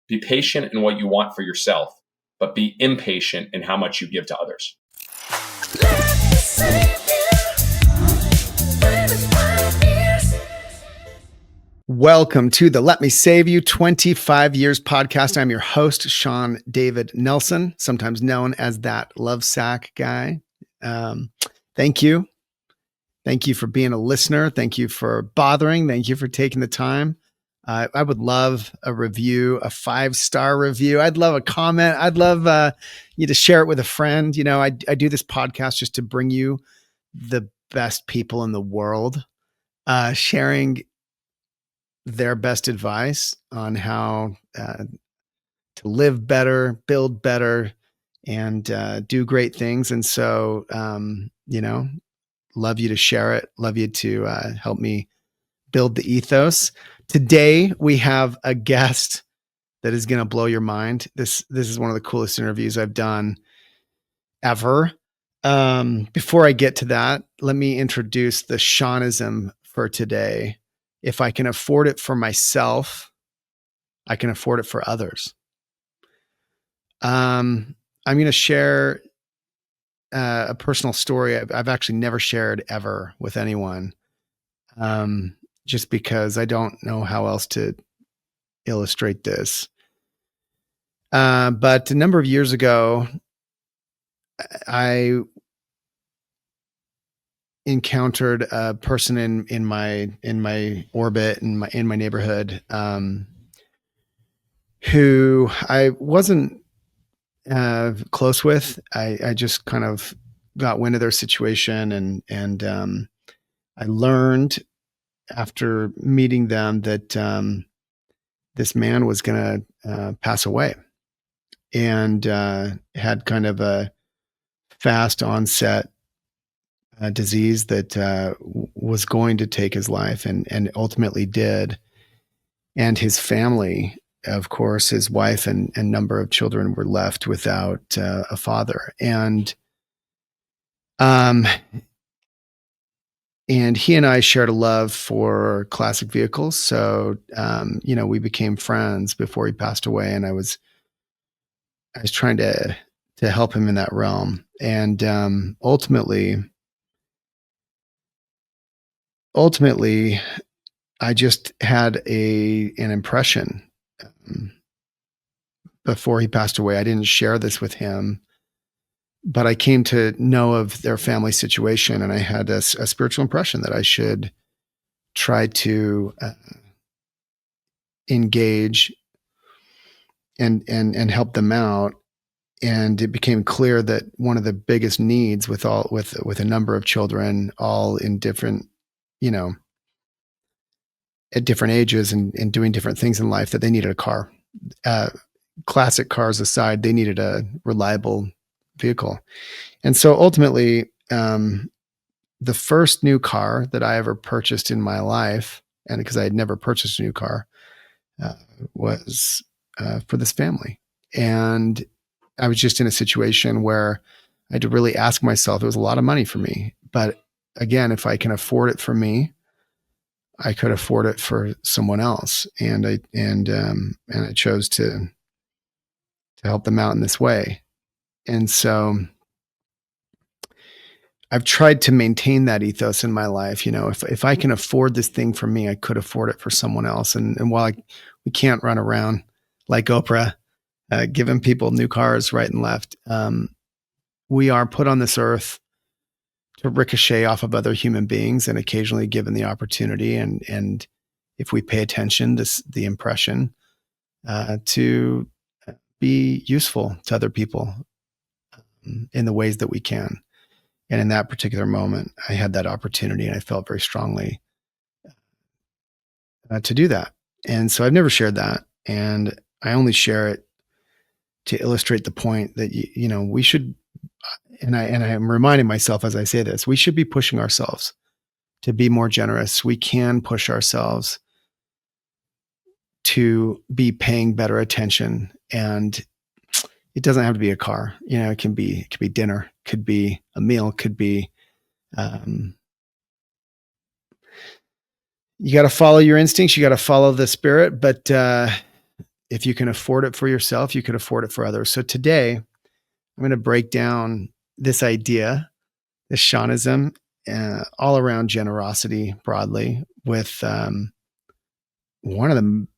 Be patient in what you want for yourself, but be impatient in how much you give to others. Welcome to the Let Me Save You 25 Years podcast. I'm your host, Shawn David Nelson, sometimes known as that love sack guy. Thank you. Thank you for being a listener. Thank you for bothering. Thank you for taking the time. I would love a review, a 5-star review. I'd love a comment. I'd love you to share it with a friend. You know, I do this podcast just to bring you the best people in the world, sharing their best advice on how to live better, build better, and do great things. And so, love you to share it. Love you to help me build the ethos. Today, we have a guest that is going to blow your mind. This is one of the coolest interviews I've done ever. Before I get to that, let me introduce the Shawnism for today. If I can afford it for myself, I can afford it for others. I'm going to share a personal story I've actually never shared ever with anyone, just because I don't know how else to illustrate this. But a number of years ago, I encountered a person in my orbit, in my neighborhood, who I wasn't close with. I just kind of got wind of their situation, and I learned after meeting them that this man was going to pass away, and had kind of a fast onset disease that was going to take his life, and ultimately did. And his family, of course, his wife and number of children, were left without a father. And he and I shared a love for classic vehicles. So, we became friends before he passed away, and I was trying to help him in that realm. And ultimately, I just had an impression before he passed away. I didn't share this with him, but I came to know of their family situation, and I had a spiritual impression that I should try to engage and help them out. And it became clear that one of the biggest needs with a number of children, all in different, at different ages and doing different things in life, that they needed a car. Classic cars aside, they needed a reliable vehicle. And so ultimately, the first new car that I ever purchased in my life, and because I had never purchased a new car, was for this family. And I was just in a situation where I had to really ask myself, it was a lot of money for me. But again, if I can afford it for me, I could afford it for someone else. And I chose to help them out in this way. And so I've tried to maintain that ethos in my life. If I can afford this thing for me, I could afford it for someone else. And while we can't run around like Oprah, giving people new cars right and left, we are put on this earth to ricochet off of other human beings, and occasionally given the opportunity, and if we pay attention, the impression to be useful to other people in the ways that we can. And in that particular moment, I had that opportunity, and I felt very strongly to do that. And so I've never shared that, and I only share it to illustrate the point that we should. And I am reminding myself as I say this, we should be pushing ourselves to be more generous. We can push ourselves to be paying better attention, and it doesn't have to be a car. It can be dinner, could be a meal, could be, you got to follow your instincts. You got to follow the spirit, but if you can afford it for yourself, you can afford it for others. So today, I'm going to break down this idea, this Shawnism, all around generosity broadly, with one of the,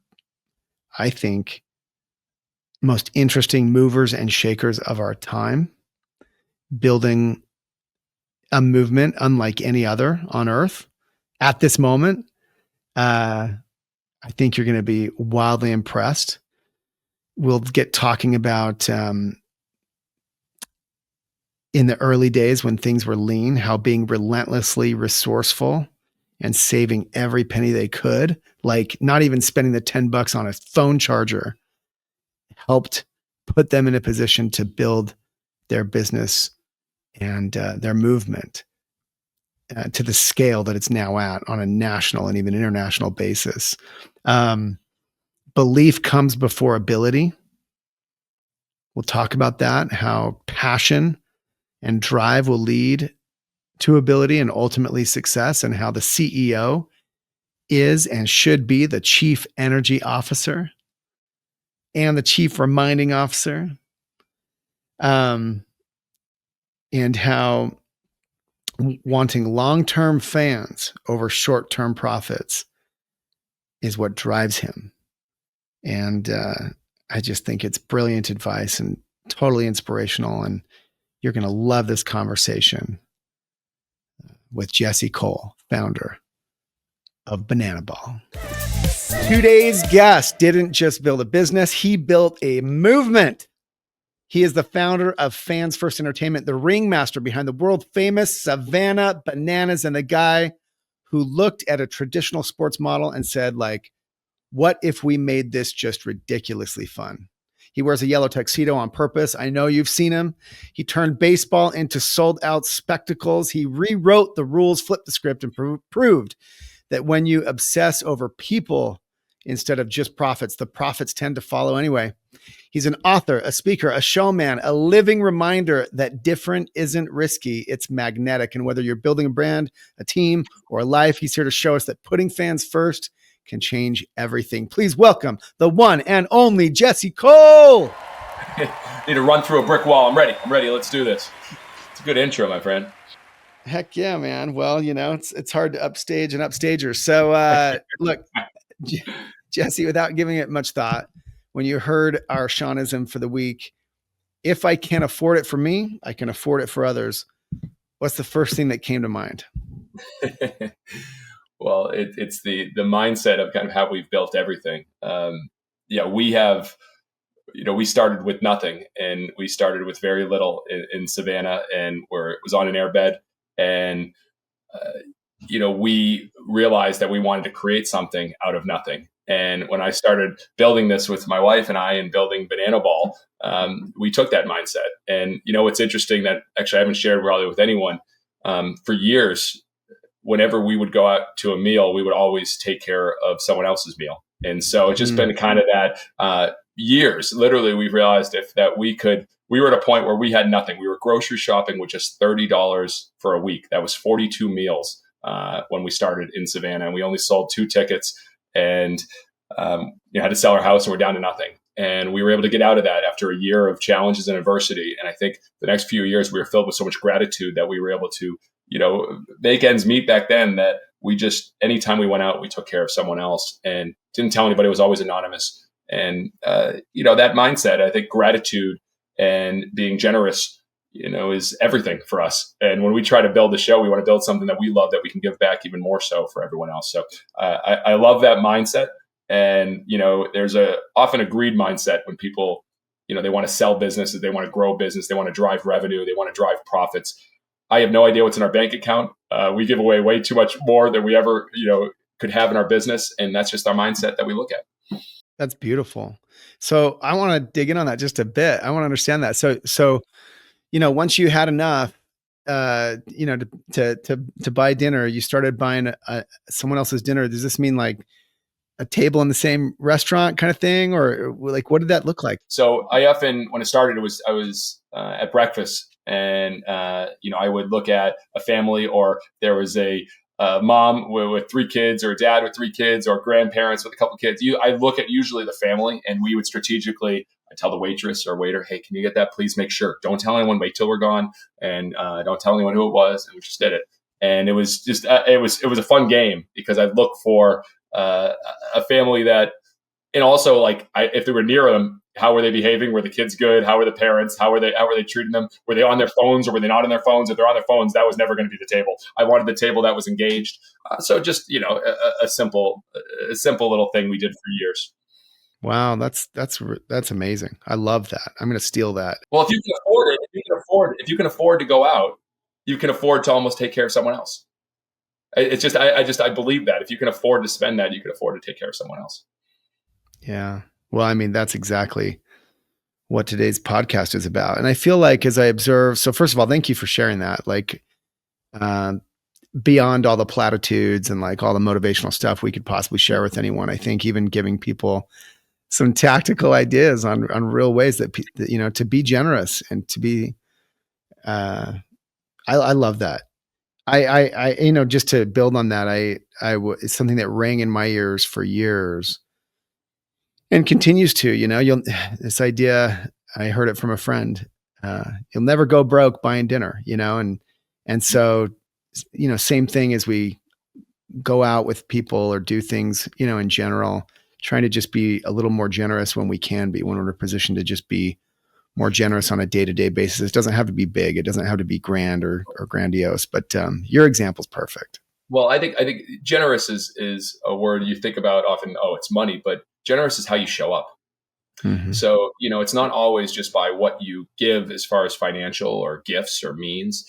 I think, most interesting movers and shakers of our time, building a movement unlike any other on earth at this moment. I think you're going to be wildly impressed. We'll get talking about in the early days when things were lean, how being relentlessly resourceful and saving every penny they could, like not even spending the $10 on a phone charger, helped put them in a position to build their business and their movement to the scale that it's now at on a national and even international basis. Belief comes before ability. We'll talk about that, how passion and drive will lead to ability and ultimately success, and how the CEO is and should be the chief energy officer and the chief reminding officer. And how wanting long-term fans over short-term profits is what drives him. And I just think it's brilliant advice and totally inspirational. And you're going to love this conversation with Jesse Cole, founder of Banana Ball. Today's guest didn't just build a business, he built a movement. He is the founder of Fans First Entertainment, the ringmaster behind the world famous Savannah Bananas, and the guy who looked at a traditional sports model and said, like, what if we made this just ridiculously fun? He wears a yellow tuxedo on purpose. I know you've seen him. He turned baseball into sold out spectacles. He rewrote the rules, flipped the script, and proved that when you obsess over people instead of just profits, the profits tend to follow anyway. He's an author, a speaker, a showman, a living reminder that different isn't risky, it's magnetic. And whether you're building a brand, a team, or a life, he's here to show us that putting fans first can change everything. Please welcome the one and only Jesse Cole. Need to run through a brick wall. I'm ready. Let's do this. It's a good intro, my friend. Heck yeah, man. Well, you know, it's hard to upstage an upstager. So look, Jesse, without giving it much thought, when you heard our Shawnism for the week, if I can't afford it for me, I can afford it for others. What's the first thing that came to mind? Well, it's the mindset of kind of how we've built everything. We have, we started with nothing, and we started with very little in Savannah, and where it was on an airbed, and we realized that we wanted to create something out of nothing. And when I started building this with my wife and I, and building Banana Ball, we took that mindset. And it's interesting that actually I haven't shared probably with anyone for years. Whenever we would go out to a meal, we would always take care of someone else's meal. And so it's just been kind of that years. Literally, we've realized we were at a point where we had nothing. We were grocery shopping with just $30 for a week. That was 42 meals when we started in Savannah. And we only sold 2 tickets, and had to sell our house, and we're down to nothing. And we were able to get out of that after a year of challenges and adversity. And I think the next few years we were filled with so much gratitude that we were able to make ends meet back then, that we just, anytime we went out, we took care of someone else and didn't tell anybody. It was always anonymous. And, that mindset, I think gratitude and being generous, is everything for us. And when we try to build a show, we want to build something that we love, that we can give back even more so for everyone else. So I love that mindset. And, there's often a greed mindset when people, they want to sell businesses, they want to grow business, they want to drive revenue, they want to drive profits. I have no idea what's in our bank account. We give away way too much more than we ever, could have in our business. And that's just our mindset that we look at. That's beautiful. So I want to dig in on that just a bit. I want to understand that. So, once you had enough, to buy dinner, you started buying someone else's dinner. Does this mean like a table in the same restaurant kind of thing? Or like, what did that look like? So I often, when it started, I was at breakfast, and, I would look at a family, or there was a mom with 3 kids, or a dad with 3 kids, or grandparents with a couple kids. I look at usually the family, and we would strategically, I tell the waitress or waiter, hey, can you get that? Please make sure. Don't tell anyone. Wait till we're gone, and don't tell anyone who it was. And we just did it. And it was just it was a fun game, because I look for a family that, and also like if they were near them, how were they behaving? Were the kids good? How were the parents? How were they treating them? Were they on their phones, or were they not on their phones? If they're on their phones, that was never going to be the table. I wanted the table that was engaged. So just, a simple little thing we did for years. Wow, that's amazing. I love that. I'm going to steal that. Well, if you can afford it, if you can afford to go out, you can afford to almost take care of someone else. It's just, I believe that if you can afford to spend that, you can afford to take care of someone else. Yeah. Well, I mean, that's exactly what today's podcast is about. And I feel like, as I observe, so first of all, thank you for sharing that. Like, beyond all the platitudes and like all the motivational stuff we could possibly share with anyone, I think even giving people some tactical ideas on real ways that, to be generous and to be, I love that. I just to build on that, it's something that rang in my ears for years and continues to, this idea, I heard it from a friend, you'll never go broke buying dinner, and so, same thing as we go out with people or do things, in general, trying to just be a little more generous when we can be, when we're in a position to just be more generous on a day-to-day basis. It doesn't have to be big. It doesn't have to be grand or grandiose, but your example is perfect. Well, I think generous is a word you think about often. Oh, it's money, but generous is how you show up. Mm-hmm. So, it's not always just by what you give as far as financial or gifts or means.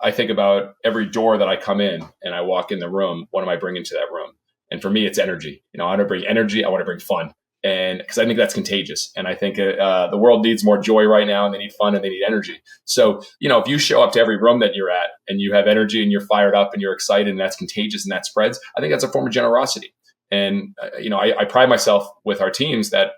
I think about every door that I come in and I walk in the room, what am I bringing to that room? And for me, it's energy. I want to bring energy. I want to bring fun. And because I think that's contagious. And I think the world needs more joy right now, and they need fun and they need energy. So, if you show up to every room that you're at and you have energy and you're fired up and you're excited and that's contagious and that spreads, I think that's a form of generosity. And, I pride myself with our teams that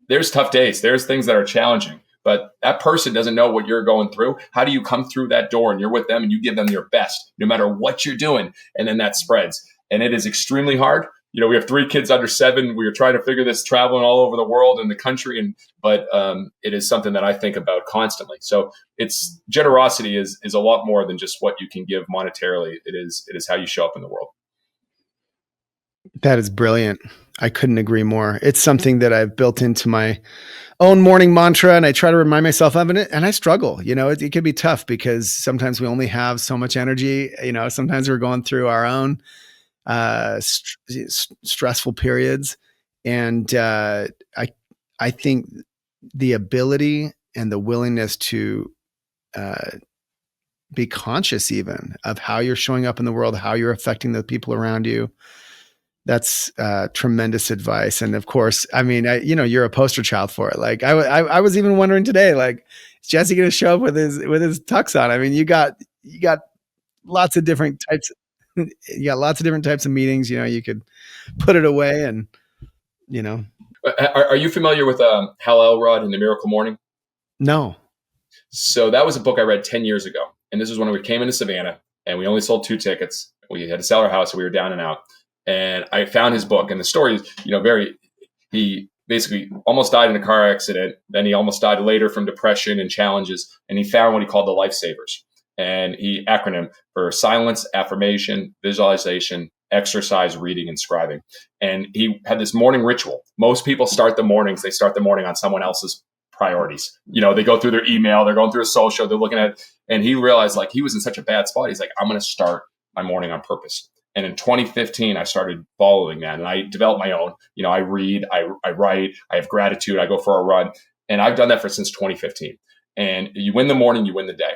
there's tough days. There's things that are challenging, but that person doesn't know what you're going through. How do you come through that door and you're with them and you give them your best, no matter what you're doing? And then that spreads. And it is extremely hard. We have 3 kids under 7. We are trying to figure this, traveling all over the world and the country. But it is something that I think about constantly. So generosity is a lot more than just what you can give monetarily. It is how you show up in the world. That is brilliant. I couldn't agree more. It's something that I've built into my own morning mantra, and I try to remind myself of it. And I struggle, it can be tough because sometimes we only have so much energy. Sometimes we're going through our own stressful periods. And I think the ability and the willingness to be conscious even of how you're showing up in the world, how you're affecting the people around you, that's tremendous advice. And of course, I mean, you're a poster child for it. Like I was even wondering today, like, is Jesse going to show up with his tux on? I mean, you got lots of different types. You got lots of different types of meetings. You could put it away, and Are you familiar with Hal Elrod and the Miracle Morning? No. So that was a book I read 10 years ago, and this was when we came into Savannah, and we only sold 2 tickets. We had to sell our house, so we were down and out. And I found his book, and the story is, he basically almost died in a car accident. Then he almost died later from depression and challenges. And he found what he called the lifesavers. And he acronym for silence, affirmation, visualization, exercise, reading, and scribing. And he had this morning ritual. Most people they start the morning on someone else's priorities. They go through their email, they're going through a social, they're looking at, and he realized like he was in such a bad spot. He's like, I'm going to start my morning on purpose. And in 2015, I started following that, and I developed my own. I read, I write, I have gratitude, I go for a run, and I've done that since 2015. And you win the morning, you win the day.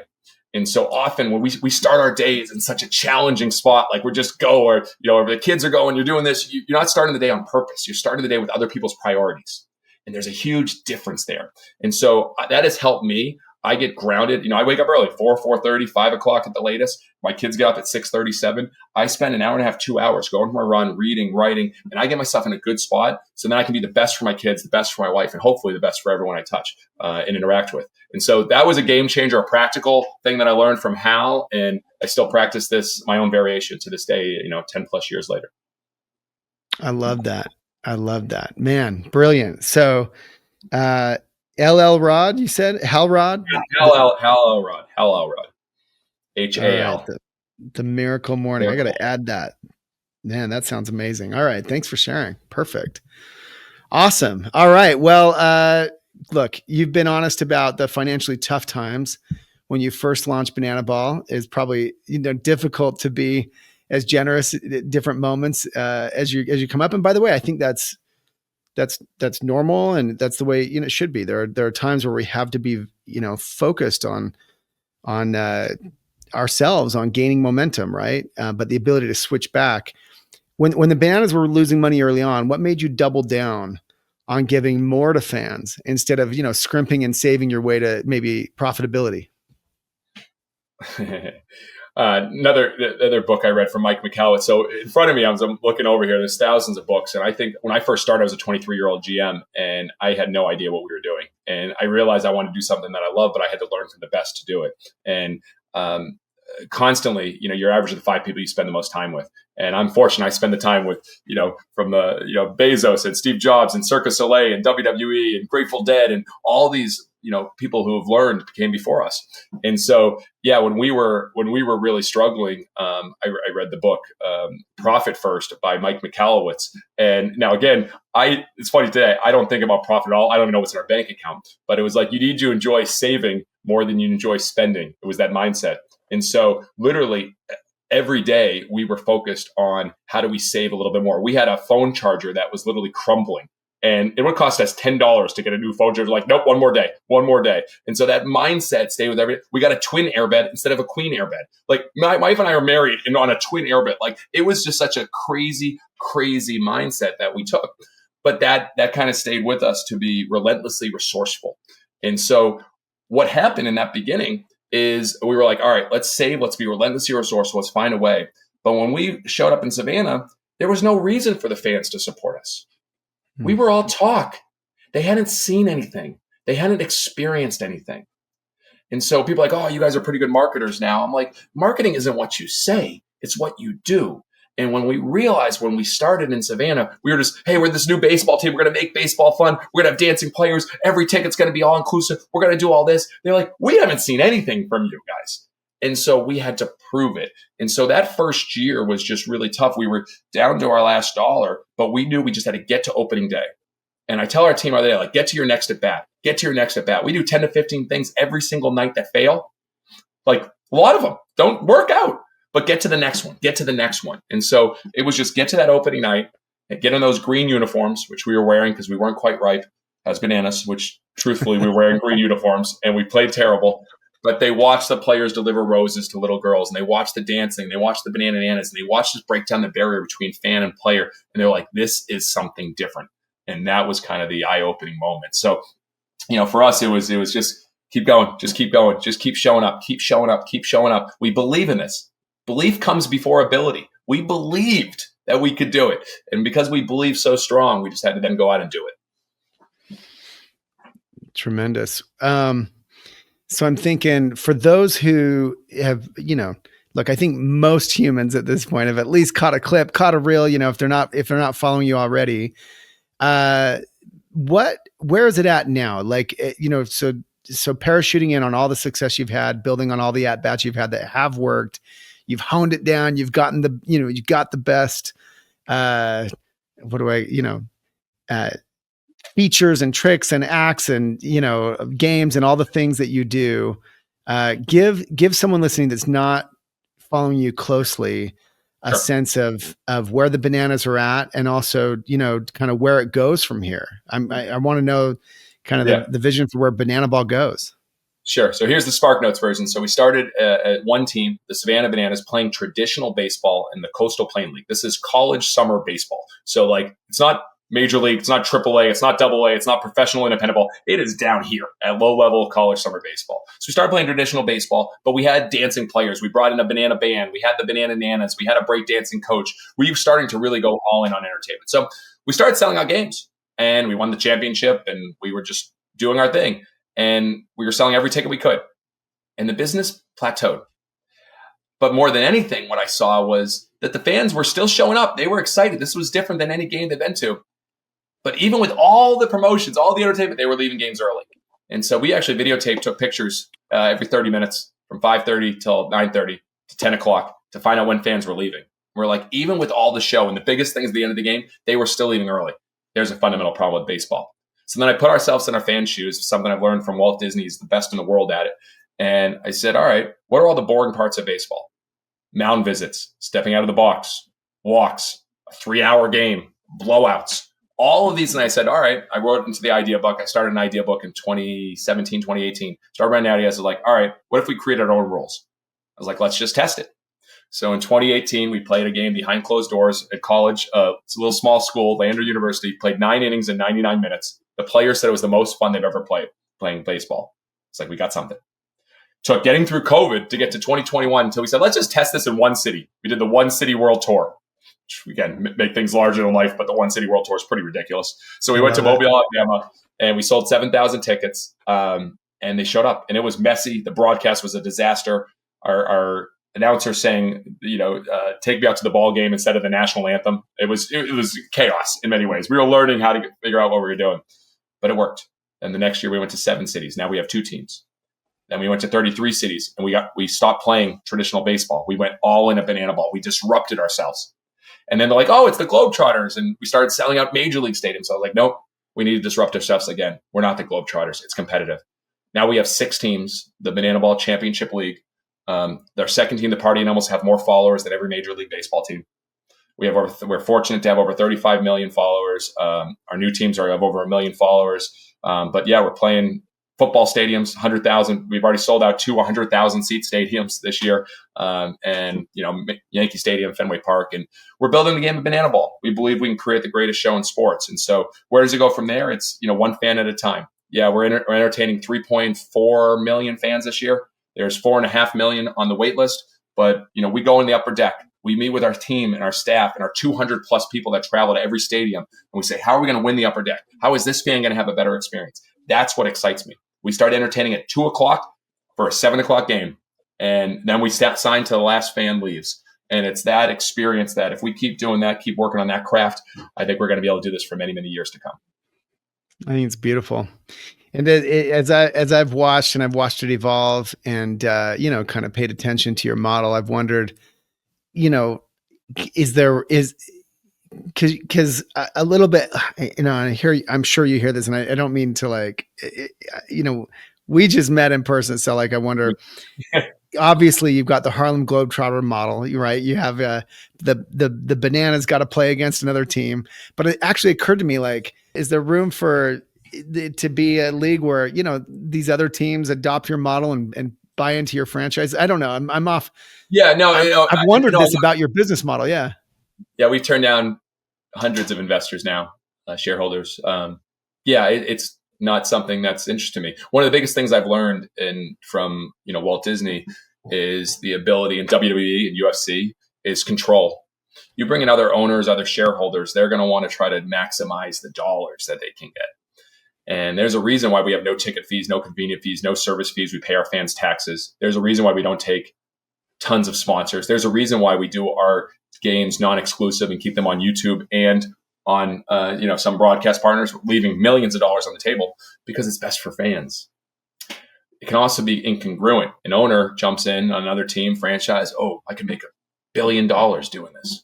And so often when we start our days in such a challenging spot, like we just go, or or the kids are going, you're doing this, you're not starting the day on purpose. You're starting the day with other people's priorities, and there's a huge difference there. And so that has helped me. I get grounded. I wake up early, 4:30, 5 o'clock at the latest. My kids get up at 6:37. I spend an hour and a half, 2 hours going for my run, reading, writing, and I get myself in a good spot. So then I can be the best for my kids, the best for my wife, and hopefully the best for everyone I touch and interact with. And so that was a game changer, a practical thing that I learned from Hal. And I still practice this, my own variation to this day, 10 plus years later. I love that. Man, brilliant. So, LL Rod, you said Hal Rod? Hal Elrod. HAL. The Miracle Morning. I got to add that. Man, that sounds amazing. All right. Thanks for sharing. Perfect. Awesome. All right. Well, look, you've been honest about the financially tough times when you first launched Banana Ball. Is probably, difficult to be as generous at different moments as you come up. And by the way, I think that's normal, and that's the way it should be. There are times where we have to be focused on ourselves, on gaining momentum, right? But the ability to switch back when the Bananas were losing money early on, what made you double down on giving more to fans instead of scrimping and saving your way to maybe profitability? Another book I read from Mike McCallowitz. So in front of me, I'm looking over here, there's thousands of books. And I think when I first started, I was a 23-year-old GM and I had no idea what we were doing. And I realized I wanted to do something that I love, but I had to learn from the best to do it. And constantly, you're averaging the 5 people you spend the most time with. And I'm fortunate I spend the time with, from the, Bezos and Steve Jobs and Cirque du Soleil and WWE and Grateful Dead and all these, people who have learned came before us. And so, yeah, when we were really struggling, I read the book, Profit First by Mike McCallowitz. And now again, it's funny today, I don't think about profit at all. I don't even know what's in our bank account, but it was like, you need to enjoy saving more than you enjoy spending. It was that mindset. And so literally every day we were focused on how do we save a little bit more. We had a phone charger that was literally crumbling and it would cost us $10 to get a new phone charger. Like, nope, one more day. And so that mindset stayed with everything. We got a twin airbed instead of a queen airbed. Like my wife and I are married and on a twin airbed. Like it was just such a crazy, crazy mindset that we took. But that kind of stayed with us to be relentlessly resourceful. And so what happened in that beginning is we were like, all right, let's save, let's be relentlessly resourceful, let's find a way. But when we showed up in Savannah, there was no reason for the fans to support us. We were all talk. They hadn't seen anything. They hadn't experienced anything. And so people are like, oh, you guys are pretty good marketers now. I'm like, marketing isn't what you say, it's what you do. And when we realized when we started in Savannah, we were just, hey, we're this new baseball team. We're going to make baseball fun. We're going to have dancing players. Every ticket's going to be all inclusive. We're going to do all this. They're like, we haven't seen anything from you guys. And so we had to prove it. And so that first year was just really tough. We were down to our last dollar, but we knew we just had to get to opening day. And I tell our team every day, like, get to your next at bat. Get to your next at bat. We do 10 to 15 things every single night that fail. Like a lot of them don't work out. But get to the next one. And so it was just get to that opening night and get in those green uniforms, which we were wearing because we weren't quite ripe as Bananas, which truthfully, we were wearing green uniforms and we played terrible. But they watched the players deliver roses to little girls and they watched the dancing, they watched the bananas and they watched us break down the barrier between fan and player. And they're like, this is something different. And that was kind of the eye-opening moment. So, for us, it was just keep going, just keep showing up. We believe in this. Belief comes before ability. We believed that we could do it. And because we believed so strong, we just had to then go out and do it. Tremendous. So I'm thinking for those who have, look, I think most humans at this point have at least caught a reel, if they're not following you already. Where is it at now? Like, so parachuting in on all the success you've had, building on all the at-bats you've had that have worked. You've honed it down. You've gotten you've got the best, features and tricks and acts and, games and all the things that you do. Give someone listening that's not following you closely a sense of where the Bananas are at and also, kind of where it goes from here. I want to know kind of the vision for where Banana Ball goes. Sure. So here's the Spark Notes version. So we started at one team, the Savannah Bananas, playing traditional baseball in the Coastal Plain League. This is college summer baseball. So like, it's not major league. It's not triple A. It's not double A. It's not professional independent ball. It is down here at low level college summer baseball. So we started playing traditional baseball, but we had dancing players. We brought in a banana band. We had the Banana Nanas. We had a breakdancing coach. We were starting to really go all in on entertainment. So we started selling out games, and we won the championship, and we were just doing our thing. And we were selling every ticket we could. And the business plateaued. But more than anything, what I saw was that the fans were still showing up. They were excited. This was different than any game they've been to. But even with all the promotions, all the entertainment, they were leaving games early. And so we actually videotaped, took pictures every 30 minutes from 5:30 till 9:30 to 10 o'clock to find out when fans were leaving. We're like, even with all the show and the biggest things at the end of the game, they were still leaving early. There's a fundamental problem with baseball. So then I put ourselves in our fans' shoes, something I've learned from Walt Disney. He's the best in the world at it. And I said, all right, what are all the boring parts of baseball? Mound visits, stepping out of the box, walks, a 3-hour game, blowouts, all of these. And I said, all right, I wrote into the idea book. I started an idea book in 2017, 2018. Started writing ideas. I was like, all right, what if we created our own rules? I was like, let's just test it. So in 2018, we played a game behind closed doors at college. It's a little small school, Lander University, played 9 innings in 99 minutes. The players said it was the most fun they've ever played playing baseball. It's like, we got something. Took getting through COVID to get to 2021 until we said, let's just test this in one city. We did the One City World Tour, which again, make things larger than life, but the One City World Tour is pretty ridiculous. So we went to Mobile, Alabama, and we sold 7,000 tickets, and they showed up. And it was messy. The broadcast was a disaster. Our announcer saying, take me out to the ball game instead of the national anthem. It was chaos in many ways. We were learning how to figure out what we were doing, but it worked. And the next year we went to 7 cities. Now we have 2 teams. Then we went to 33 cities, and we stopped playing traditional baseball. We went all in at banana ball. We disrupted ourselves. And then they're like, oh, it's the Globetrotters. And we started selling out major league stadiums. So I was like, nope, we need to disrupt ourselves again. We're not the Globetrotters. It's competitive. Now we have 6 teams, the Banana Ball Championship League. Their second team, the Party Animals, have more followers than every major league baseball team. We're fortunate to have over 35 million followers. Our new teams have over 1 million followers. But yeah, we're playing football stadiums, 100,000. We've already sold out 2 100,000 seat stadiums this year. And Yankee Stadium, Fenway Park. And we're building the game of banana ball. We believe we can create the greatest show in sports. And so where does it go from there? It's, one fan at a time. Yeah, we're entertaining 3.4 million fans this year. There's 4.5 million on the wait list. But, we go in the upper deck. We meet with our team and our staff and our 200 plus people that travel to every stadium. And we say, how are we going to win the upper deck? How is this fan going to have a better experience? That's what excites me. We start entertaining at 2 o'clock for a 7 o'clock game. And then we sign to the last fan leaves. And it's that experience that if we keep doing that, keep working on that craft, I think we're going to be able to do this for many, many years to come. I think it's beautiful. And as I've watched it evolve and, kind of paid attention to your model, I've wondered, because a little bit, I'm sure you hear this, and I don't mean to we just met in person. So I wonder, obviously you've got the Harlem Globetrotter model, right? You have the Bananas got to play against another team, but it actually occurred to me, is there room for to be a league where, these other teams adopt your model and buy into your franchise? I don't know. I'm off. Yeah, no, I've wondered this about your business model. Yeah. Yeah, we've turned down hundreds of investors now, shareholders. It's not something that's interesting to me. One of the biggest things I've learned from Walt Disney is the ability in WWE and UFC is control. You bring in other owners, other shareholders, they're going to want to try to maximize the dollars that they can get. And there's a reason why we have no ticket fees, no convenient fees, no service fees. We pay our fans taxes. There's a reason why we don't take tons of sponsors. There's a reason why we do our games non-exclusive and keep them on YouTube and on some broadcast partners, leaving millions of dollars on the table because it's best for fans. It can also be incongruent. An owner jumps in on another team franchise. Oh, I can make $1 billion doing this.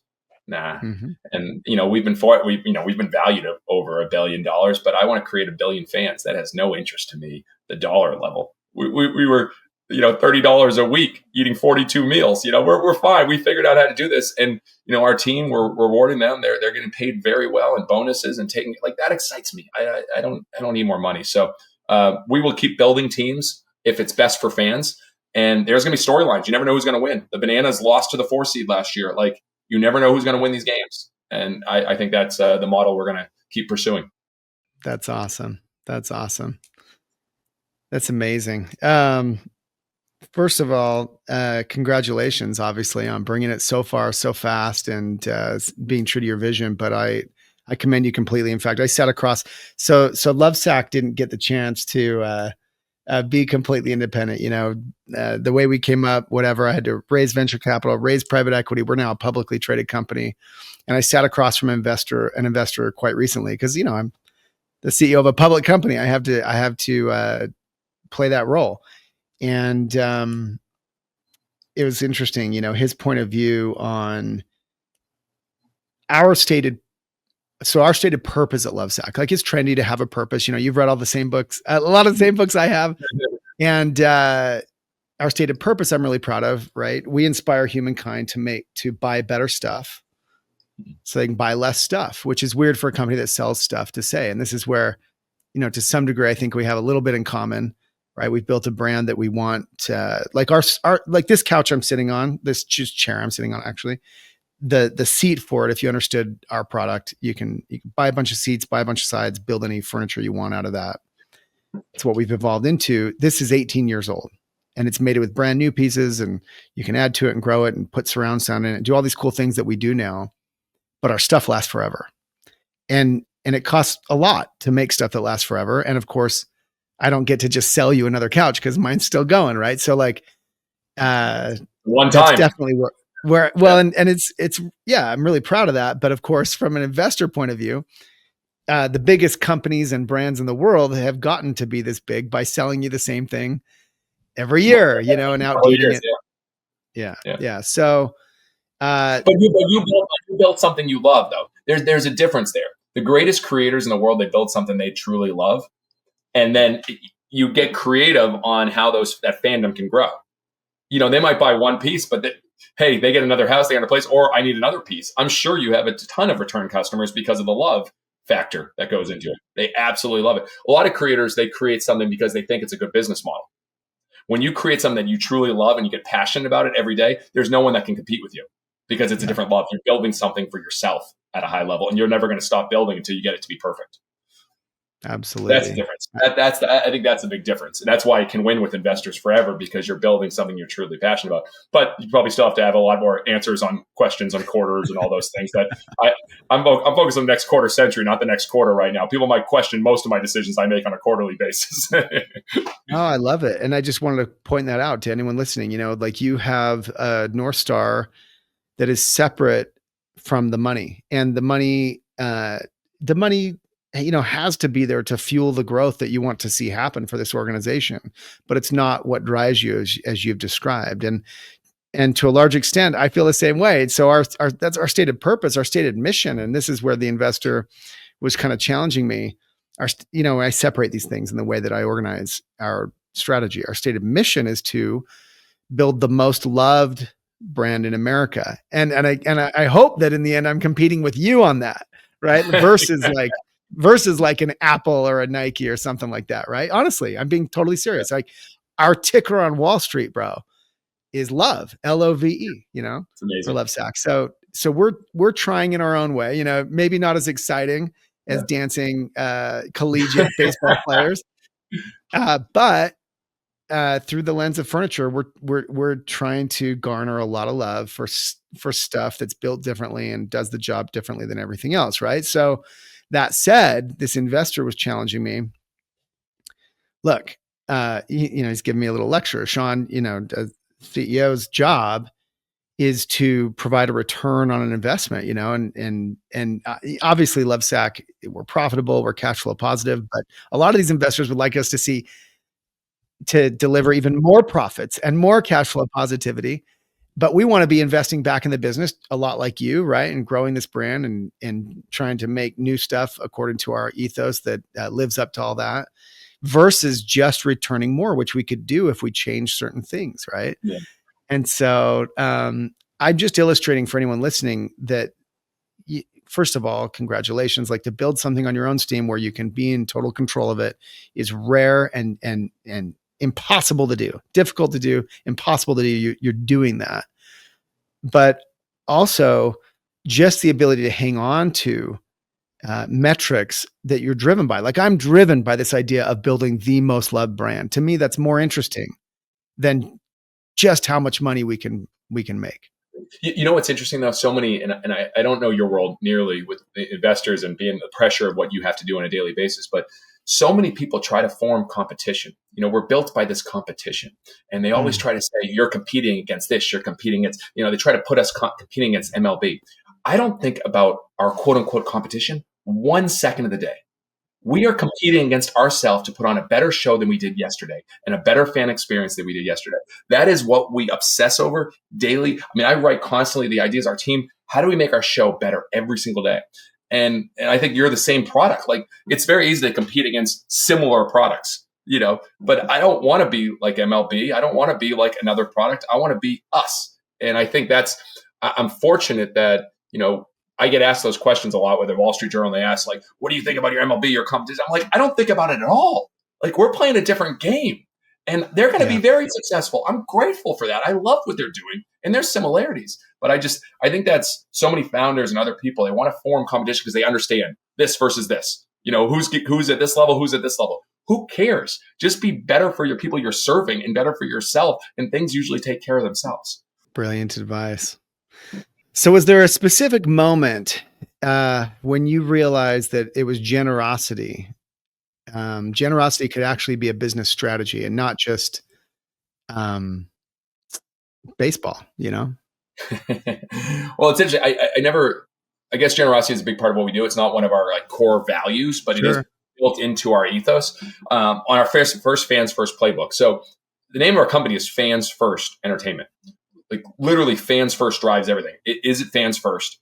Nah. Mm-hmm. And we've been valued at over $1 billion, but I want to create 1 billion fans. That has no interest to me. The dollar level. We were $30 a week eating 42 meals. We're fine. We figured out how to do this. And, our team, we're rewarding them. They're getting paid very well and bonuses and taking that excites me. I don't need more money. So we will keep building teams if it's best for fans. And there's going to be storylines. You never know who's going to win. The Bananas lost to the 4 seed last year. You never know who's going to win these games. And I think that's the model we're going to keep pursuing. That's awesome. That's awesome. That's amazing. First of all, congratulations, obviously, on bringing it so far, so fast, and being true to your vision. But I commend you completely. In fact, I sat across. So Lovesack didn't get the chance to be completely independent. The way we came up, whatever, I had to raise venture capital, raise private equity. We're now a publicly traded company, and I sat across from an investor quite recently because I'm the CEO of a public company. I have to play that role. And it was interesting, his point of view on our stated purpose at Lovesack. Like, it's trendy to have a purpose. You've read all the same books, a lot of the same books I have. And our stated purpose, I'm really proud of, right? We inspire humankind to buy better stuff so they can buy less stuff, which is weird for a company that sells stuff to say. And this is where, to some degree, I think we have a little bit in common. Right. We've built a brand that we want like our like this couch I'm sitting on, this chair I'm sitting on, actually, the seat for it. If you understood our product, you can buy a bunch of seats, buy a bunch of sides, build any furniture you want out of that. It's what we've evolved into. This is 18 years old and it's made it with brand new pieces, and you can add to it and grow it and put surround sound in it, do all these cool things that we do now, but our stuff lasts forever. And it costs a lot to make stuff that lasts forever. And of course, I don't get to just sell you another couch because mine's still going, right? So like, one time, definitely where well, and it's yeah, I'm really proud of that. But of course, from an investor point of view, the biggest companies and brands in the world have gotten to be this big by selling you the same thing every year, and outdating it. Yeah. So, but you built something you love, though. There's a difference there. The greatest creators in the world, they build something they truly love. And then you get creative on how that fandom can grow. They might buy one piece, but hey, they get another house, they get a place, or I need another piece. I'm sure you have a ton of return customers because of the love factor that goes into it. They absolutely love it. A lot of creators, they create something because they think it's a good business model. When you create something that you truly love and you get passionate about it every day, there's no one that can compete with you because it's a different love. You're building something for yourself at a high level, and you're never going to stop building until you get it to be perfect. Absolutely. That's the difference. I think that's a big difference. And that's why it can win with investors forever, because you're building something you're truly passionate about. But you probably still have to have a lot more answers on questions on quarters and all those things that I'm focused on the next quarter century, not the next quarter right now. People might question most of my decisions I make on a quarterly basis. Oh, I love it. And I just wanted to point that out to anyone listening. Like, you have a North Star that is separate from the money, and the money has to be there to fuel the growth that you want to see happen for this organization, but it's not what drives you, as you've described. And to a large extent, I feel the same way. So that's our stated purpose, our stated mission. And this is where the investor was kind of challenging me. I separate these things in the way that I organize our strategy. Our stated mission is to build the most loved brand in America. And I hope that in the end, I'm competing with you on that, right? Versus like an Apple or a Nike or something like that, right? Honestly, I'm being totally serious. Like, our ticker on Wall Street, bro, is love, LOVE, for Lovesack. So we're trying in our own way, maybe not as exciting as dancing collegiate baseball players, but through the lens of furniture, we're trying to garner a lot of love for stuff that's built differently and does the job differently than everything else, right? So, that said, this investor was challenging me. Look, he's giving me a little lecture. Shawn, the CEO's job is to provide a return on an investment, and obviously Lovesack, we're profitable, we're cash flow positive, but a lot of these investors would like us to deliver even more profits and more cash flow positivity. But we want to be investing back in the business a lot like you, right? And growing this brand and trying to make new stuff according to our ethos that lives up to all that, versus just returning more, which we could do if we change certain things, right? Yeah. And so I'm just illustrating for anyone listening that, first of all, congratulations. Like, to build something on your own steam where you can be in total control of it is rare and impossible to do, difficult to do, impossible to do. You're doing that. But also just the ability to hang on to metrics that you're driven by. Like I'm driven by this idea of building the most loved brand. To me, that's more interesting than just how much money we can make. You know what's interesting though? So many, and I don't know your world nearly with the investors and being the pressure of what you have to do on a daily basis, but so many people try to form competition. We're built by this competition, and they always try to say you're competing against this, you're competing against. They try to put us competing against MLB. I don't think about our quote unquote competition 1 second of the day. We are competing against ourselves to put on a better show than we did yesterday and a better fan experience than we did yesterday. That is what we obsess over daily. I mean, I write constantly the ideas, our team, how do we make our show better every single day? And I think you're the same product. Like it's very easy to compete against similar products, but I don't want to be like MLB. I don't want to be like another product. I want to be us. And I think I'm fortunate that, I get asked those questions a lot with the Wall Street Journal. They ask like, what do you think about your MLB, your competition? I'm like, I don't think about it at all. Like we're playing a different game and they're going to be very successful. I'm grateful for that. I love what they're doing and there's similarities, but I think that's so many founders and other people, they want to form competition because they understand this versus this, who's at this level, who's at this level. Who cares? Just be better for your people you're serving and better for yourself. And things usually take care of themselves. Brilliant advice. So was there a specific moment when you realized that it was generosity? Generosity could actually be a business strategy and not just baseball, Well, it's interesting. I guess generosity is a big part of what we do. It's not one of our core values, but it is built into our ethos on our first Fans First playbook. So the name of our company is Fans First Entertainment. Like literally fans first drives everything. Is it fans first?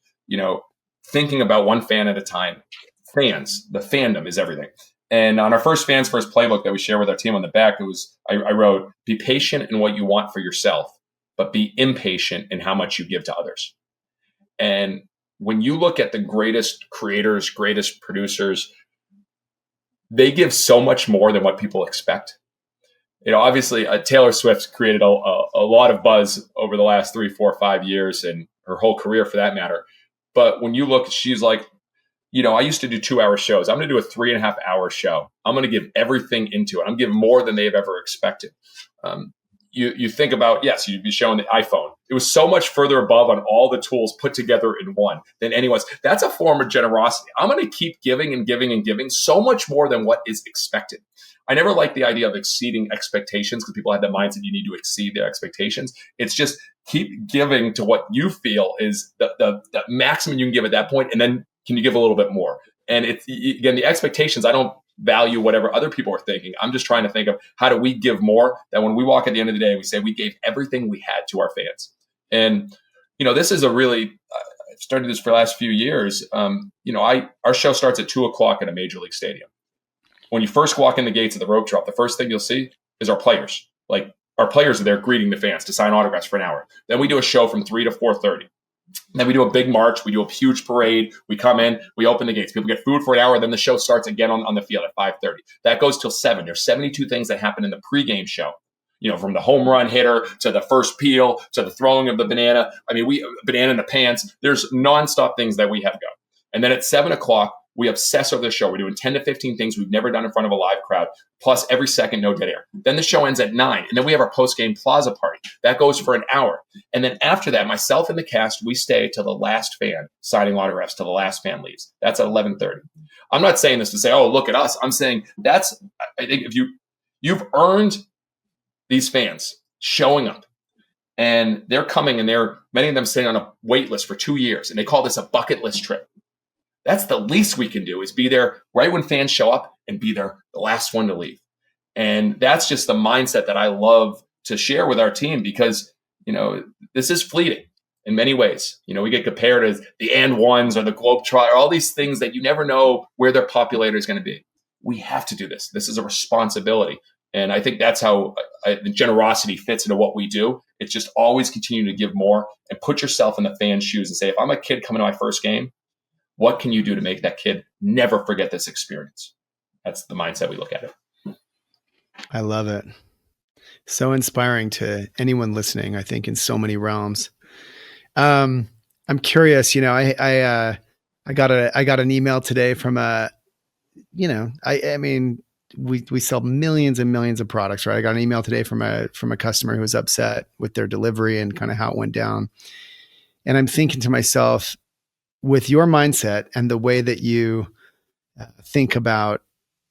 Thinking about one fan at a time. Fans, the fandom is everything. And on our first Fans First playbook that we share with our team on the back, I wrote, be patient in what you want for yourself, but be impatient in how much you give to others. And when you look at the greatest creators, greatest producers, they give so much more than what people expect. Obviously Taylor Swift created a lot of buzz over the last 3, 4, 5 years and her whole career for that matter. But when you look, she's like, I used to do 2-hour shows. I'm going to do a 3.5-hour show. I'm going to give everything into it. I'm giving more than they've ever expected. You think about, yes, you'd be showing the iPhone. It was so much further above on all the tools put together in one than anyone's. That's a form of generosity. I'm going to keep giving and giving and giving so much more than what is expected. I never liked the idea of exceeding expectations because people have the mindset you need to exceed their expectations. It's just keep giving to what you feel is the maximum you can give at that point, and then can you give a little bit more? And it's, again, the expectations, I don't value whatever other people are thinking. I'm just trying to think of how do we give more that when we walk at the end of the day, we say we gave everything we had to our fans. And, this is a really, I've started this for the last few years. Our show starts at 2:00 at a major league stadium. When you first walk in the gates of the rope drop, the first thing you'll see is our players. Like our players are there greeting the fans to sign autographs for an hour. Then we do a show from 3 to 4:30. Then we do a big march. We do a huge parade. We come in. We open the gates. People get food for an hour. Then the show starts again on the field at 5:30. That goes till 7. There's 72 things that happen in the pregame show. From the home run hitter to the first peel to the throwing of the banana. Banana in the pants. There's nonstop things that we have go. And then at 7:00, we obsess over the show. We're doing 10 to 15 things we've never done in front of a live crowd, plus every second, no dead air. Then the show ends at 9. And then we have our post-game plaza party. That goes for an hour. And then after that, myself and the cast, we stay till the last fan signing autographs till the last fan leaves. That's at 11:30. I'm not saying this to say, oh, look at us. I'm saying I think if you've earned these fans showing up, and they're coming and many of them sitting on a wait list for 2 years, and they call this a bucket list trip. That's the least we can do is be there right when fans show up and be there the last one to leave. And that's just the mindset that I love to share with our team because, this is fleeting in many ways. We get compared as the and ones or the Globetrotter, all these things that you never know where their populator is going to be. We have to do this. This is a responsibility. And I think that's how the generosity fits into what we do. It's just always continue to give more and put yourself in the fan's shoes and say, if I'm a kid coming to my first game, what can you do to make that kid never forget this experience? That's the mindset we look at it. I love it. So inspiring to anyone listening, I think, in so many realms. I'm curious, I I got an email today from I mean, we sell millions and millions of products, right? I got an email today from a customer who was upset with their delivery and kind of how it went down. And I'm thinking to myself, with your mindset and the way that you think about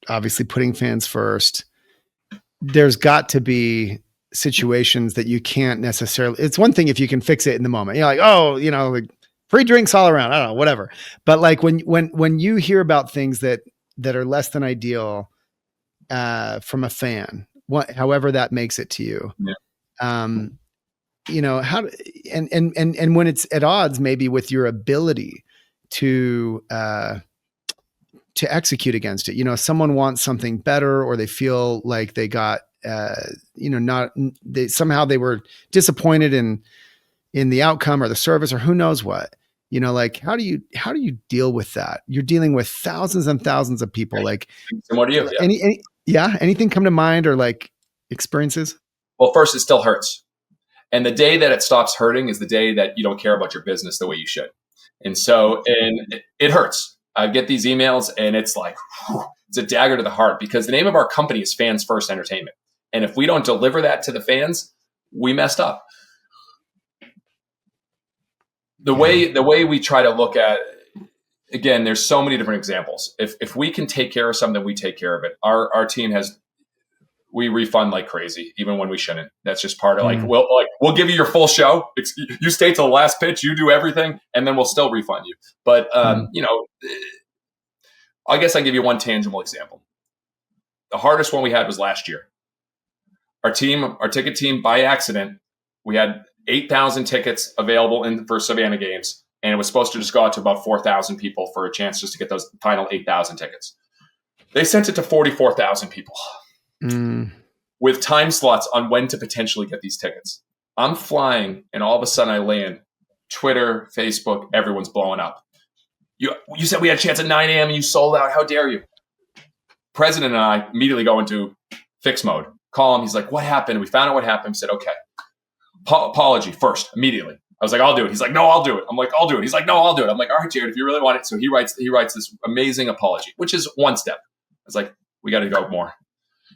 obviously putting fans first, there's got to be situations that you can't necessarily, it's one thing if you can fix it in the moment. You're like, oh, like free drinks all around. I don't know, whatever. But like when you hear about things that are less than ideal from a fan, however that makes it to you, Yeah. how and when it's at odds maybe with your ability to execute against it. Someone wants something better, or they feel like they got not they were disappointed in the outcome or the service or who knows what. Like how do you deal with that? You're dealing with thousands and thousands of people. Right. Like Similar to you. Yeah. Anything come to mind, or like experiences? Well, first, it still hurts. And the day that it stops hurting is the day that you don't care about your business the way you should. And so, and it hurts. I get these emails and it's like, whew, it's a dagger to the heart, because the name of our company is Fans First Entertainment. And if we don't deliver that to the fans, we messed up. The way we try to look at, again, there's so many different examples. If we can take care of something, we take care of it. Our team we refund like crazy, even when we shouldn't. That's just part of we'll give you your full show. You stay till the last pitch, you do everything, and then we'll still refund you. But I guess I give you one tangible example. The hardest one we had was last year. Our ticket team, by accident, we had 8,000 tickets available for Savannah games, and it was supposed to just go out to about 4,000 people for a chance just to get those final 8,000 tickets. They sent it to 44,000 people. With time slots on when to potentially get these tickets. I'm flying, and all of a sudden I land. Twitter, Facebook, everyone's blowing up. You said we had a chance at 9 a.m. and you sold out. How dare you? President and I immediately go into fix mode. Call him. He's like, what happened? We found out what happened. We said, okay. Apology first, immediately. I was like, I'll do it. He's like, no, I'll do it. I'm like, I'll do it. He's like, no, I'll do it. I'm like, all right, Jared, if you really want it. So he writes this amazing apology, which is one step. I was like, we got to go more.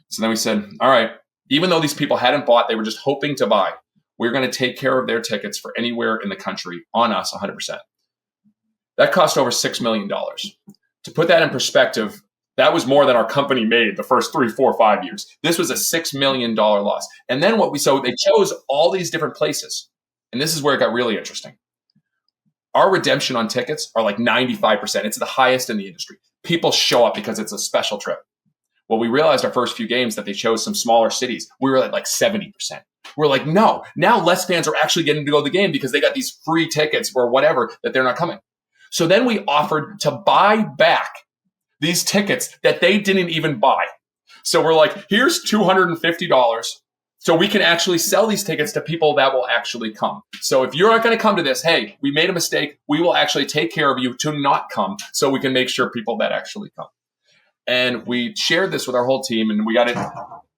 So then we said, all right, even though these people hadn't bought, they were just hoping to buy, we're going to take care of their tickets for anywhere in the country on us 100%. That cost over $6 million. To put that in perspective, that was more than our company made the first 3, 4, 5 years. This was a $6 million loss. And then so they chose all these different places. And this is where it got really interesting. Our redemption on tickets are like 95%. It's the highest in the industry. People show up because it's a special trip. Well, we realized our first few games that they chose some smaller cities. We were at like 70%. We're like, no, now less fans are actually getting to go to the game because they got these free tickets or whatever that they're not coming. So then we offered to buy back these tickets that they didn't even buy. So we're like, here's $250 so we can actually sell these tickets to people that will actually come. So if you're not going to come to this, hey, we made a mistake. We will actually take care of you to not come so we can make sure people that actually come. And we shared this with our whole team, and we got it.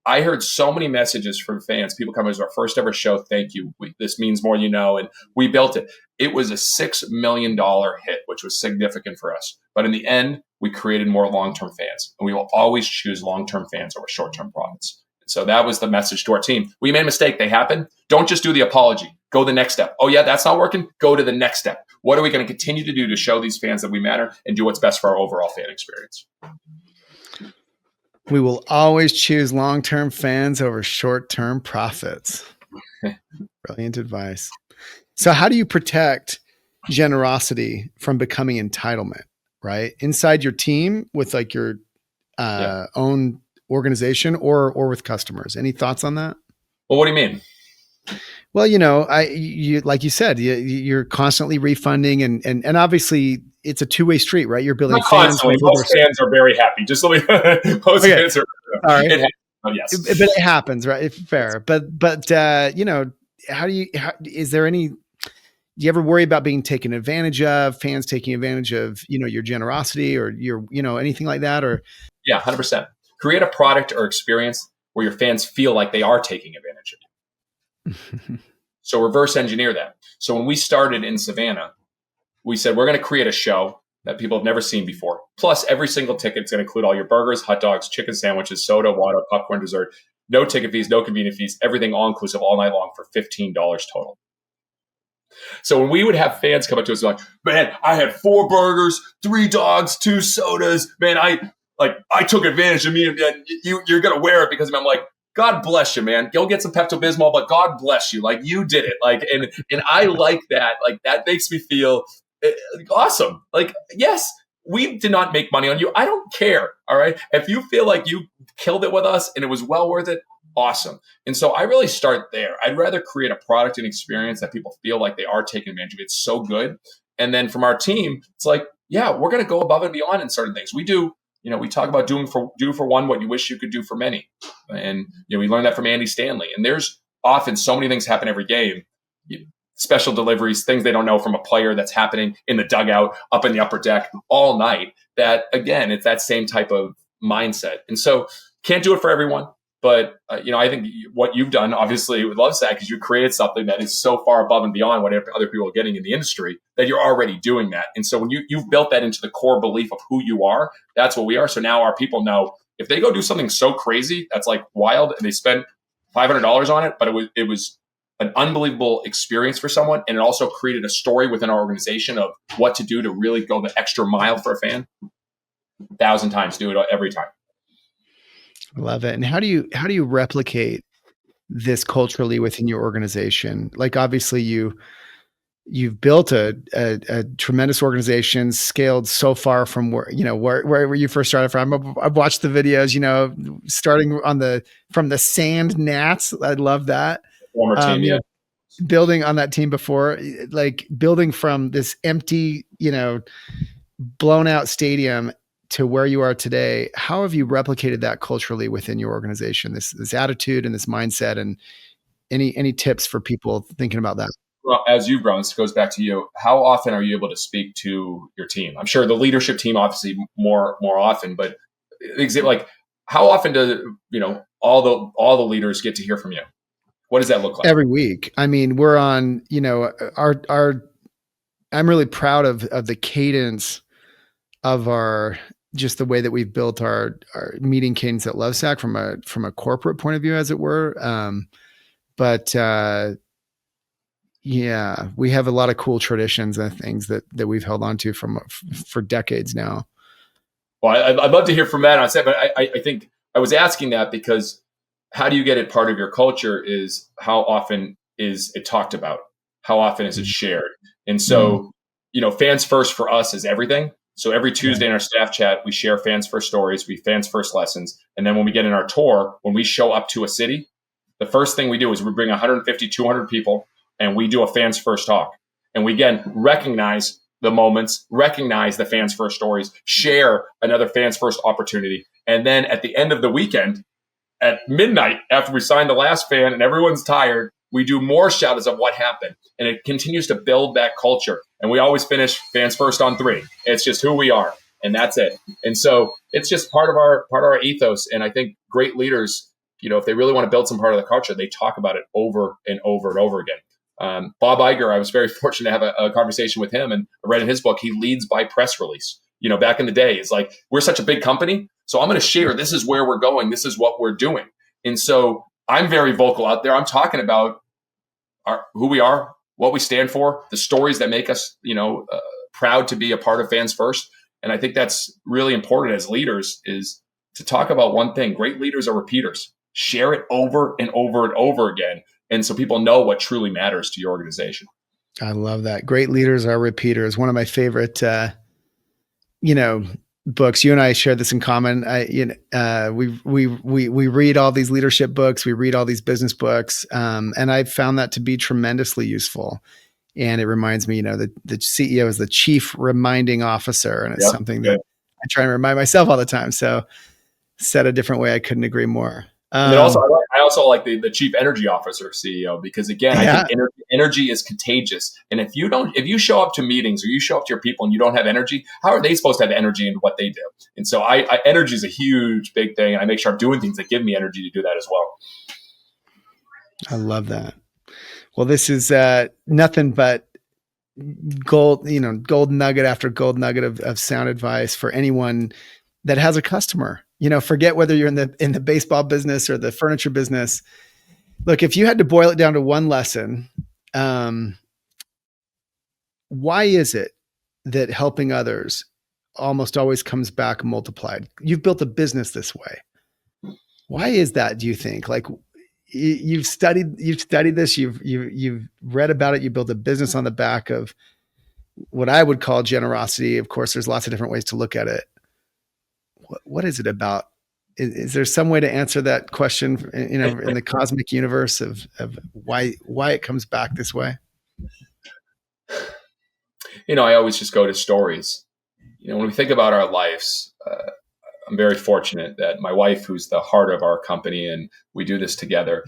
I heard so many messages from fans, people coming to our first ever show. Thank you. This means more, and we built it. It was a $6 million hit, which was significant for us. But in the end, we created more long-term fans, and we will always choose long-term fans over short-term profits. So that was the message to our team. We made a mistake. They happen. Don't just do the apology. Go the next step. Oh, yeah, that's not working. Go to the next step. What are we going to continue to do to show these fans that we matter and do what's best for our overall fan experience? We will always choose long-term fans over short-term profits. Brilliant advice. So how do you protect generosity from becoming entitlement, right? Inside your team with like your own organization or with customers. Any thoughts on that? Well, what do you mean? Well, you like you said, you're constantly refunding and obviously it's a two-way street, right? You're building not constantly. Most fans are very happy. Just let me. Most fans are. All right. It happens, but yes, but it happens, right? It's fair. But is there any? Do you ever worry about being taken advantage of? Fans taking advantage of your generosity or your anything like that? Or 100%. Create a product or experience where your fans feel like they are taking advantage of you. So reverse engineer that. So when we started in Savannah, we said, we're going to create a show that people have never seen before. Plus, every single ticket is going to include all your burgers, hot dogs, chicken sandwiches, soda, water, popcorn, dessert. No ticket fees, no convenience fees, everything all inclusive all night long for $15 total. So when we would have fans come up to us like, man, I had 4 burgers, 3 dogs, 2 sodas. Man, I took advantage of me, and you're going to wear it because I'm like, God bless you, man. Go get some Pepto-Bismol, but God bless you. Like, you did it. Like, and I like that. Like, that makes me feel awesome. Like, yes, we did not make money on you. I don't care. All right. If you feel like you killed it with us and it was well worth it, awesome. And so I really start there. I'd rather create a product and experience that people feel like they are taking advantage of. It's so good. And then from our team, it's like, yeah, we're going to go above and beyond in certain things. We do, we talk about do for one what you wish you could do for many. And, we learned that from Andy Stanley. And there's often so many things happen every game. Special deliveries, things they don't know from a player that's happening in the dugout, up in the upper deck all night, that, again, it's that same type of mindset. And so can't do it for everyone. But, I think what you've done, obviously, with Lovesac is you created something that is so far above and beyond what other people are getting in the industry that you're already doing that. And so when you've built that into the core belief of who you are, that's what we are. So now our people know if they go do something so crazy that's like wild and they spend $500 on it, but it was an unbelievable experience for someone. And it also created a story within our organization of what to do to really go the extra mile for a fan. 1,000 times, do it every time. Love it. And how do you replicate this culturally within your organization? Like, obviously you've built a tremendous organization, scaled so far from where you first started from. I've watched the videos, starting from the sand gnats. I love that. Former team, yeah. Building on that team before, like building from this empty, blown out stadium to where you are today. How have you replicated that culturally within your organization, this attitude and this mindset, and any tips for people thinking about that? Well, as you've grown, this goes back to you. How often are you able to speak to your team? I'm sure the leadership team, obviously more often, but like, how often do all the leaders get to hear from you? What does that look like? Every week. I mean, we're on, I'm really proud of the cadence of just the way that we've built our meeting cadence at Lovesac from a corporate point of view, as it were. Yeah, we have a lot of cool traditions and things that we've held on to for decades now. Well, I'd love to hear from that on set, but I think I was asking that because how do you get it part of your culture is how often is it talked about? How often is it shared? And so, fans first for us is everything. So every Tuesday in our staff chat, we share fans first stories, fans first lessons. And then when we get in our tour, when we show up to a city, the first thing we do is we bring 150, 200 people and we do a fans first talk. And we, again, recognize the moments, recognize the fans first stories, share another fans first opportunity. And then at the end of the weekend, at midnight, after we sign the last fan and everyone's tired, we do more shout outs of what happened. And it continues to build that culture. And we always finish fans first on 3. It's just who we are. And that's it. And so it's just part of our ethos. And I think great leaders, if they really want to build some part of the culture, they talk about it over and over and over again. Bob Iger, I was very fortunate to have a conversation with him, and I read in his book, he leads by press release. Back in the day, it's like, we're such a big company, so I'm going to share, this is where we're going, this is what we're doing. And so I'm very vocal out there. I'm talking about who we are, what we stand for, the stories that make us, proud to be a part of Fans First. And I think that's really important as leaders, is to talk about one thing. Great leaders are repeaters. Share it over and over and over again. And so people know what truly matters to your organization. I love that. Great leaders are repeaters. One of my favorite, books. You and I share this in common. We read all these leadership books. We read all these business books. And I found that to be tremendously useful. And it reminds me, the CEO is the chief reminding officer. And it's something that I try and remind myself all the time. So said a different way, I couldn't agree more. And I also like the chief energy officer CEO, because again, I think energy is contagious. And if you show up to meetings or you show up to your people and you don't have energy, how are they supposed to have energy in what they do? And so energy is a huge, big thing. And I make sure I'm doing things that give me energy to do that as well. I love that. Well, this is nothing but gold nugget after gold nugget of sound advice for anyone that has a customer. Forget whether you're in the baseball business or the furniture business. Look, if you had to boil it down to one lesson, why is it that helping others almost always comes back multiplied? You've built a business this way. Why is that, do you think? Like, you've studied this, you've read about it, you built a business on the back of what I would call generosity. Of course, there's lots of different ways to look at it. What is it about? Is there some way to answer that question, in the cosmic universe of why it comes back this way? I always just go to stories. When we think about our lives, I'm very fortunate that my wife, who's the heart of our company, and we do this together,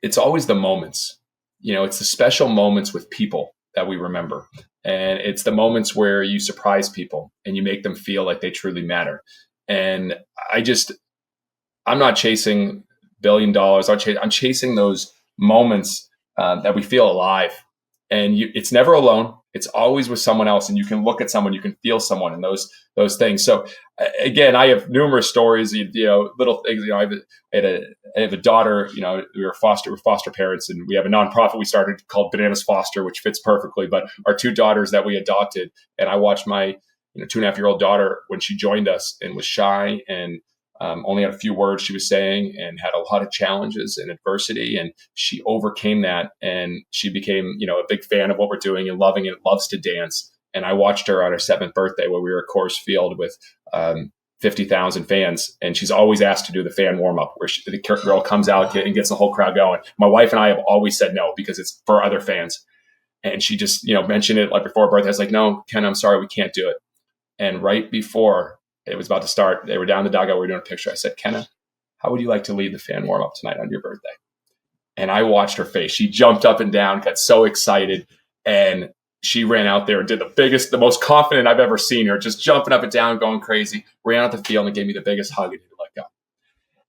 it's always the moments. It's the special moments with people that we remember. And it's the moments where you surprise people and you make them feel like they truly matter. And I'm not chasing $1 billion. I'm chasing those moments that we feel alive. And it's never alone. It's always with someone else. And you can look at someone, you can feel someone, and those things. So again, I have numerous stories, little things. I have a daughter, we're foster parents, and we have a nonprofit we started called Bananas Foster, which fits perfectly. But our 2 daughters that we adopted, and I watched my 2.5-year-old daughter when she joined us and was shy and only had a few words she was saying and had a lot of challenges and adversity, and she overcame that, and she became a big fan of what we're doing and loving it, loves to dance. And I watched her on her 7th birthday when we were at Coors Field with 50,000 fans, and she's always asked to do the fan warm up where the girl comes out and gets the whole crowd going. My wife and I have always said no because it's for other fans, and she just mentioned it like before her birthday. I was like, "No, Ken, I'm sorry, we can't do it." And right before it was about to start, they were down the dugout, we were doing a picture. I said, "Kenna, how would you like to lead the fan warm up tonight on your birthday?" And I watched her face. She jumped up and down, got so excited, and she ran out there and did the most confident I've ever seen her, just jumping up and down, going crazy, ran out the field and gave me the biggest hug and didn't let go.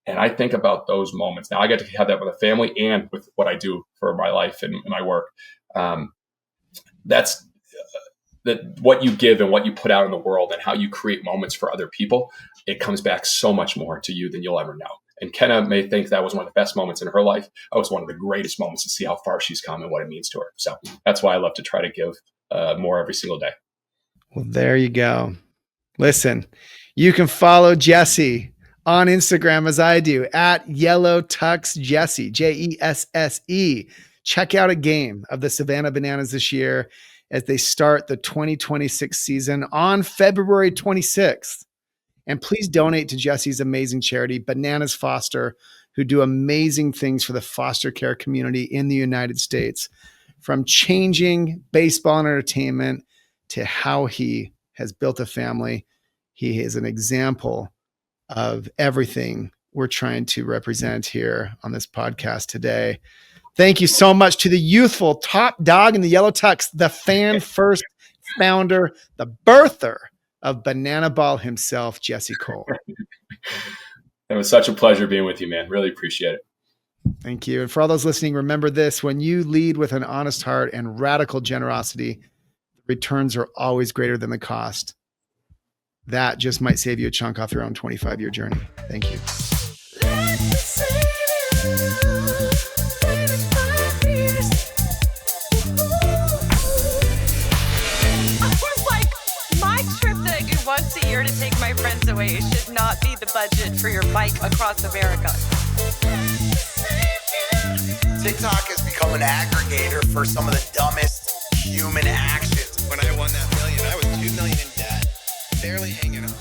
And I think about those moments. Now I get to have that with a family and with what I do for my life and my work. That's that what you give and what you put out in the world and how you create moments for other people, it comes back so much more to you than you'll ever know. And Kenna may think that was one of the best moments in her life. That was one of the greatest moments to see how far she's come and what it means to her. So that's why I love to try to give more every single day. Well, there you go. Listen, you can follow Jesse on Instagram as I do at Yellow Tux Jesse, Jesse. Check out a game of the Savannah Bananas this year as they start the 2026 season on February 26th. And please donate to Jesse's amazing charity, Bananas Foster, who do amazing things for the foster care community in the United States, from changing baseball and entertainment to how he has built a family. He is an example of everything we're trying to represent here on this podcast today. Thank you so much to the youthful top dog in the yellow tux, the fan first founder, the birther of Banana Ball himself, Jesse Cole. It was such a pleasure being with you, man. Really appreciate it. Thank you. And for all those listening, remember this: when you lead with an honest heart and radical generosity, returns are always greater than the cost. That just might save you a chunk off your own 25-year journey. Thank you. Once a year to take my friends away should not be the budget for your bike across America. TikTok has become an aggregator for some of the dumbest human actions. When I won that million, I was $2 million in debt, barely hanging on.